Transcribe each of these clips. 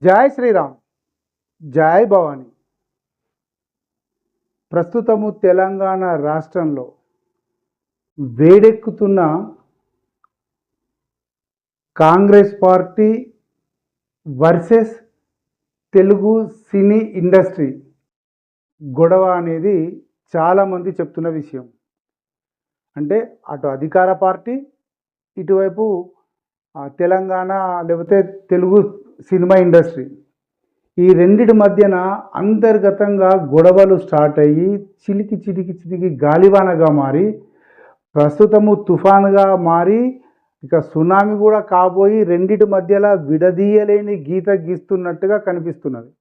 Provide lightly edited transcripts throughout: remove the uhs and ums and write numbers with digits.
జై శ్రీరామ్, జై భవాని. ప్రస్తుతము తెలంగాణ రాష్ట్రంలో వేడెక్కుతున్న Congress party versus Telugu cine industry గొడవ అనేది చాలామంది చెప్తున్న విషయం. అంటే అటు అధికార పార్టీ, ఇటువైపు తెలంగాణ లేకపోతే తెలుగు సినిమా ఇండస్ట్రీ, ఈ రెండిటి మధ్యన అంతర్గతంగా గొడవలు స్టార్ట్ అయ్యి చిలికి చిలికి చిలికి గాలివానగా మారి ప్రస్తుతము తుఫానుగా మారి ఇక సునామీ కూడా కాబోయి రెండిటి మధ్యలో విడదీయలేని గీత గీస్తున్నట్టుగా కనిపిస్తున్నది.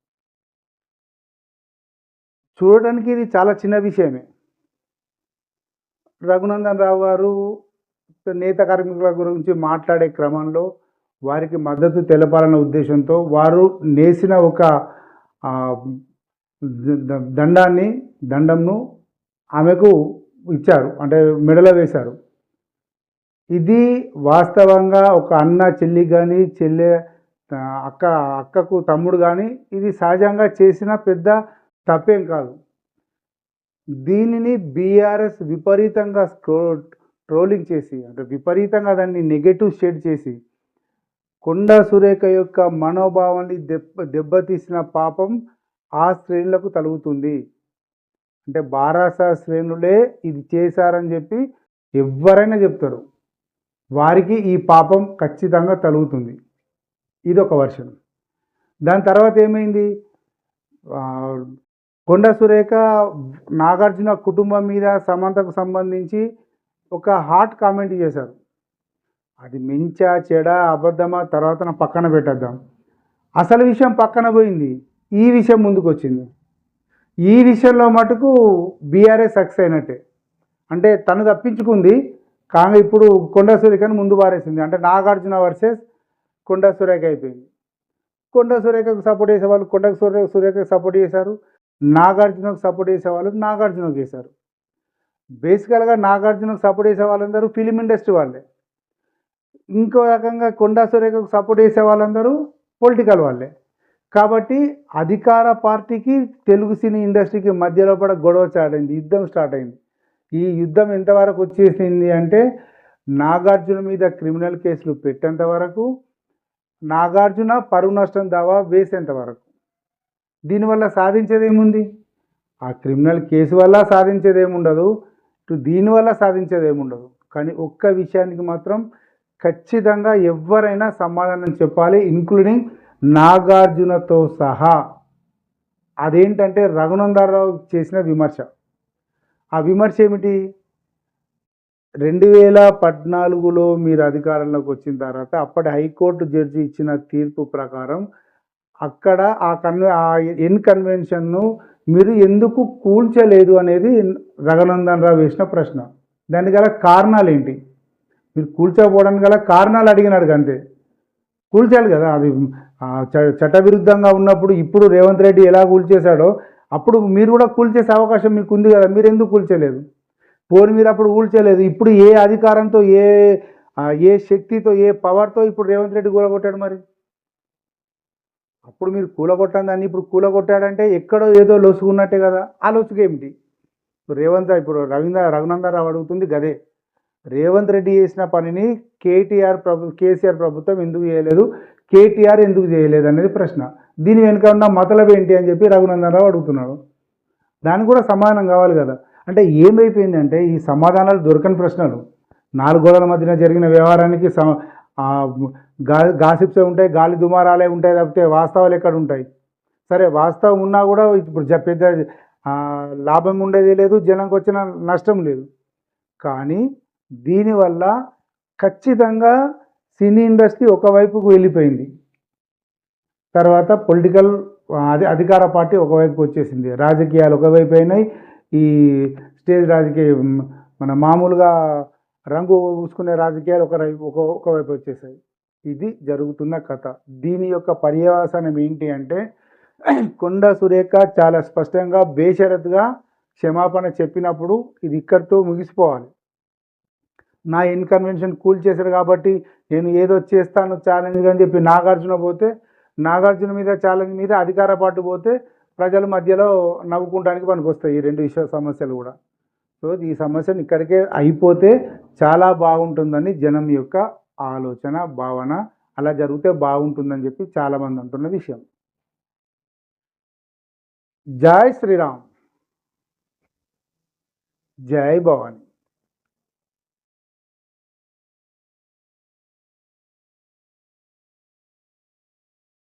చూడటానికి ఇది చాలా చిన్న విషయమే. రఘునందన్ రావు గారు నేత కార్మికుల గురించి మాట్లాడే క్రమంలో వారికి మద్దతు తెలపాలన్న ఉద్దేశంతో వారు నేసిన ఒక దండంను ఆమెకు ఇచ్చారు, అంటే మెడలో వేశారు. ఇది వాస్తవంగా ఒక అన్న చెల్లి కానీ అక్కకు తమ్ముడు కానీ ఇది సహజంగా చేసిన పెద్ద తప్పేం కాదు. దీనిని బీఆర్ఎస్ విపరీతంగా ట్రోలింగ్ చేసి, అంటే విపరీతంగా దాన్ని నెగటివ్ షేడ్ చేసి కొండా సురేఖ యొక్క మనోభావాన్ని దెబ్బతీసిన పాపం ఆ శ్రేణులకు తలుగుతుంది. అంటే బారాస శ్రేణులే ఇది చేశారని చెప్పి ఎవరైనా చెప్తారు, వారికి ఈ పాపం ఖచ్చితంగా తలుగుతుంది. ఇది ఒక వర్షన్. దాని తర్వాత ఏమైంది, కొండా సురేఖ నాగార్జున కుటుంబం మీద సమంతకు సంబంధించి ఒక హాట్ కామెంట్ చేశారు. అది మించా చెడ అబద్ధమా తర్వాత పక్కన పెట్టేద్దాం. అసలు విషయం పక్కన పోయింది, ఈ విషయం ముందుకు వచ్చింది. ఈ విషయంలో మటుకు బీఆర్ఎస్ సక్సెస్ అయినట్టే. అంటే తను తప్పించుకుంది, కాగా ఇప్పుడు కొండా సురేఖను ముందు పారేసింది. అంటే నాగార్జున వర్సెస్ కొండా సురేఖ అయిపోయింది. కొండా సురేఖకు సపోర్ట్ చేసేవాళ్ళు సురేఖకు సపోర్ట్ చేశారు, నాగార్జునకు సపోర్ట్ చేసేవాళ్ళు నాగార్జునకు చేశారు. బేసికల్గా నాగార్జునకు సపోర్ట్ చేసే వాళ్ళందరూ ఫిలిం ఇండస్ట్రీ వాళ్ళే, ఇంకో రకంగా కొండా సురేఖకు సపోర్ట్ చేసే వాళ్ళందరూ పొలిటికల్ వాళ్ళే. కాబట్టి అధికార పార్టీకి తెలుగు సినీ ఇండస్ట్రీకి మధ్యలో కూడా గొడవ స్టార్ట్ అయింది, యుద్ధం స్టార్ట్ అయింది. ఈ యుద్ధం ఎంతవరకు వచ్చేసింది అంటే నాగార్జున మీద క్రిమినల్ కేసులు పెట్టేంత వరకు, నాగార్జున పరువు నష్టం దావా వేసేంత వరకు. దీనివల్ల సాధించేది ఏముంది? ఆ క్రిమినల్ కేసు వల్ల సాధించేది ఏముండదు, దీనివల్ల సాధించేది ఏముండదు. కానీ ఒక్క విషయానికి మాత్రం ఖచ్చితంగా ఎవరైనా సమాధానం చెప్పాలి, ఇంక్లూడింగ్ నాగార్జునతో సహా. అదేంటంటే రఘునందన్ రావు చేసిన విమర్శ. ఆ విమర్శ ఏమిటి? 2014లో మీరు అధికారంలోకి వచ్చిన తర్వాత అప్పటి హైకోర్టు జడ్జి ఇచ్చిన తీర్పు ప్రకారం అక్కడ ఆ ఎన్ కన్వెన్షన్ను మీరు ఎందుకు కూల్చలేదు అనేది రఘునందన్ రావు వేసిన ప్రశ్న. దానికి గల కారణాలు ఏంటి? మీరు కూల్చోపోవడానికి గల కారణాలు అడిగినాడు అంతే. కూల్చాలి కదా, అది చట్టవిరుద్ధంగా ఉన్నప్పుడు. ఇప్పుడు రేవంత్ రెడ్డి ఎలా కూల్చేశాడో అప్పుడు మీరు కూడా కూల్చేసే అవకాశం మీకు ఉంది కదా, మీరు ఎందుకు కూల్చలేదు? పోనీ మీరు అప్పుడు కూల్చలేదు, ఇప్పుడు ఏ అధికారంతో ఏ శక్తితో ఏ పవర్తో ఇప్పుడు రేవంత్ రెడ్డి కూలగొట్టాడు? మరి అప్పుడు మీరు కూలగొట్టాను దాన్ని ఇప్పుడు కూలగొట్టాడంటే ఎక్కడో ఏదో లొసుగున్నట్టే కదా. ఆ లొసుగు ఏమిటి? ఇప్పుడు రఘునందన్ రావు అడుగుతుంది గదే. రేవంత్ రెడ్డి చేసిన పనిని కేసీఆర్ ప్రభుత్వం ఎందుకు చేయలేదు, కేటీఆర్ ఎందుకు చేయలేదు అనేది ప్రశ్న. దీని వెనుక ఉన్న మతలబ్ ఏంటి అని చెప్పి రఘునందన్ రావు అడుగుతున్నాడు. దానికి కూడా సమాధానం కావాలి కదా. అంటే ఏమైపోయిందంటే ఈ సమాధానాలు దొరకని ప్రశ్నలు. 4 గోడల మధ్యన జరిగిన వ్యవహారానికి గాసిప్సే ఉంటాయి, గాలి దుమారాలే ఉంటాయి తప్పితే వాస్తవాలు ఎక్కడ ఉంటాయి? సరే, వాస్తవం ఉన్నా కూడా ఇప్పుడు పెద్ద లాభం ఉండేది లేదు, జనంకి వచ్చిన నష్టం లేదు. కానీ దీనివల్ల ఖచ్చితంగా సినీ ఇండస్ట్రీ ఒకవైపుకు వెళ్ళిపోయింది. తర్వాత పొలిటికల్ అధికార పార్టీ ఒకవైపుకి వచ్చేసింది, రాజకీయాలు ఒకవైపు అయినాయి, ఈ స్టేజ్ రాజకీయం మన మామూలుగా రంగు పూసుకునే రాజకీయాలు ఒకవైపు వచ్చేసాయి. ఇది జరుగుతున్న కథ. దీని యొక్క పర్యవసానం ఏంటి అంటే కొండా సురేఖ చాలా స్పష్టంగా బేషరతుగా క్షమాపణ చెప్పినప్పుడు ఇది ఇక్కడితో ముగిసిపోవాలి. నా ఎన్ కన్వెన్షన్ కూల్ చేశారు కాబట్టి నేను ఏదో చేస్తాను ఛాలెంజ్ అని చెప్పి నాగార్జున పోతే నాగార్జున మీద ఛాలెంజ్ మీద అధికార పార్టీ పోతే ప్రజల మధ్యలో నవ్వుకుంటానికి పనికొస్తాయి ఈ రెండు సమస్యలు కూడా. సో ఈ సమస్యను ఇక్కడికే అయిపోతే చాలా బాగుంటుందని జనం యొక్క ఆలోచన భావన. అలా జరిగితే బాగుంటుందని చెప్పి చాలామంది అంటున్న విషయం. జై శ్రీరామ్, జై భవాని.